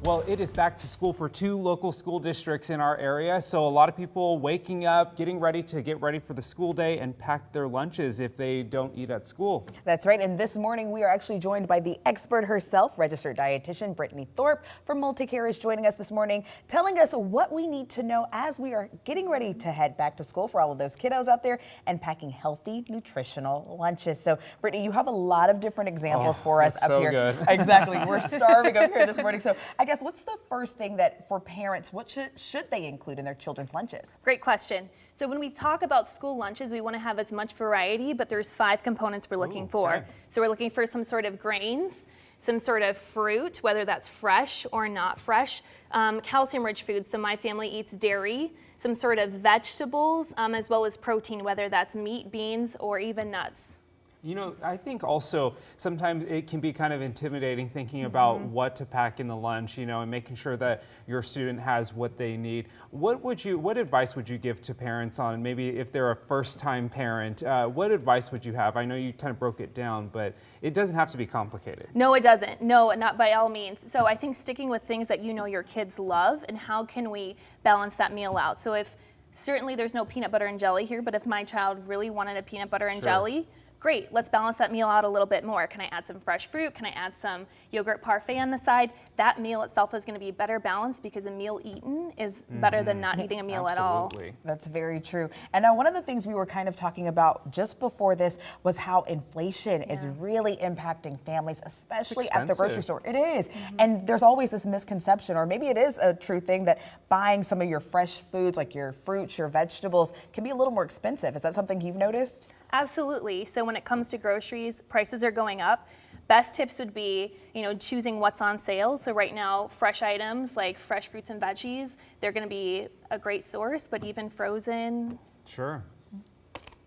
Well, it is back to school for 2 local school districts in our area, so a lot of people waking up, getting ready for the school day and pack their lunches if they don't eat at school. That's right, and this morning we are actually joined by the expert herself, registered dietitian Brittany Thorpe from MultiCare is joining us this morning, telling us what we need to know as we are getting ready to head back to school for all of those kiddos out there and packing healthy, nutritional lunches. So, Brittany, you have a lot of different examples for us up here. Good. Exactly, we're starving up here this morning. So, I guess what's the first thing that for parents, what should they include in their children's lunches? Great question. So when we talk about school lunches, we want to have as much variety, but there's 5 components we're looking for. Okay. So we're looking for some sort of grains, some sort of fruit, whether that's fresh or not fresh, calcium-rich foods. So my family eats dairy, some sort of vegetables, as well as protein, whether that's meat, beans, or even nuts. You know, I think also sometimes it can be kind of intimidating thinking about what to pack in the lunch, you know, and making sure that your student has what they need. What advice would you give to parents on maybe if they're a first-time parent? What advice would you have? I know you kind of broke it down, but it doesn't have to be complicated. No, it doesn't. No, not by all means. So I think sticking with things that you know your kids love and how can we balance that meal out. So if certainly there's no peanut butter and jelly here, but if my child really wanted a peanut butter and jelly, great, let's balance that meal out a little bit more. Can I add some fresh fruit? Can I add some yogurt parfait on the side? That meal itself is going to be better balanced because a meal eaten is better than not eating a meal at all. That's very true. And now one of the things we were kind of talking about just before this was how inflation is really impacting families, especially at the grocery store. It is. And there's always this misconception, or maybe it is a true thing, that buying some of your fresh foods like your fruits, your vegetables can be a little more expensive. Is that something you've noticed? Absolutely. So when it comes to groceries, prices are going up. Best tips would be, you know, choosing what's on sale. So right now, fresh items like fresh fruits and veggies, they're going to be a great source, but even frozen. Sure.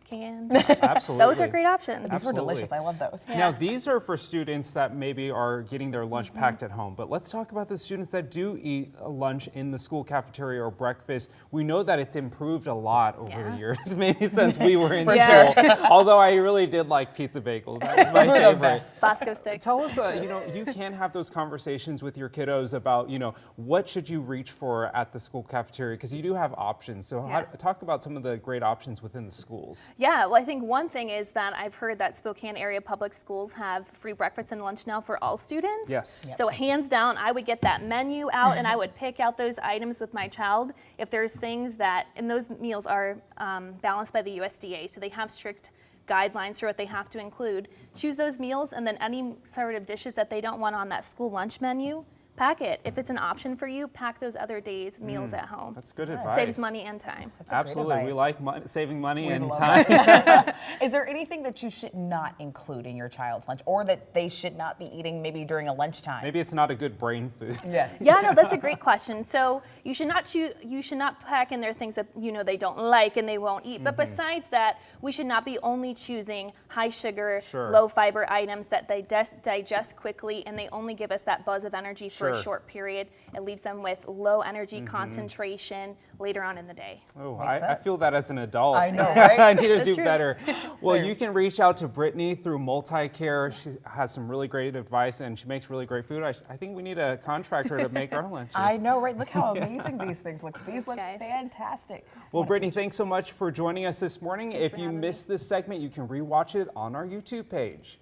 Canned. Absolutely. Those are great options. These were delicious. I love those. Yeah. Now, these are for students that maybe are getting their lunch packed at home, but let's talk about the students that do eat a lunch in the school cafeteria or breakfast. We know that it's improved a lot over the years, maybe since we were in school, although I really did like pizza bagels. That was my favorite. Bosco sticks. Tell us, you know, you can have those conversations with your kiddos about, you know, what should you reach for at the school cafeteria, because you do have options. So talk about some of the great options within the schools. Yeah, well, I think one thing is that I've heard that Spokane area public schools have free breakfast and lunch now for all students. Yes. So hands down, I would get that menu out and I would pick out those items with my child. If there's things that, and those meals are balanced by the USDA, so they have strict guidelines for what they have to include. Choose those meals, and then any sort of dishes that they don't want on that school lunch menu, pack it. If it's an option for you, pack those other days' meals at home. That's good advice. Saves money and time. Absolutely. We like saving money and time. Is there anything that you should not include in your child's lunch, or that they should not be eating maybe during a lunchtime? Maybe it's not a good brain food. Yes. Yeah, no, that's a great question. So you should not pack in there things that you know they don't like and they won't eat. But besides that, we should not be only choosing high sugar, low fiber items that they digest quickly and they only give us that buzz of energy for a short period. It leaves them with low energy concentration later on in the day. Oh, I feel that as an adult. I know, right? I need to That's do true. better. Well, you can reach out to Brittany through MultiCare. She has some really great advice and she makes really great food. I think we need a contractor to make our lunches. I know, right? Look how amazing these things look. These look fantastic. Well, Brittany, thanks so much for joining us this morning. If you missed this segment, you can rewatch it on our YouTube page.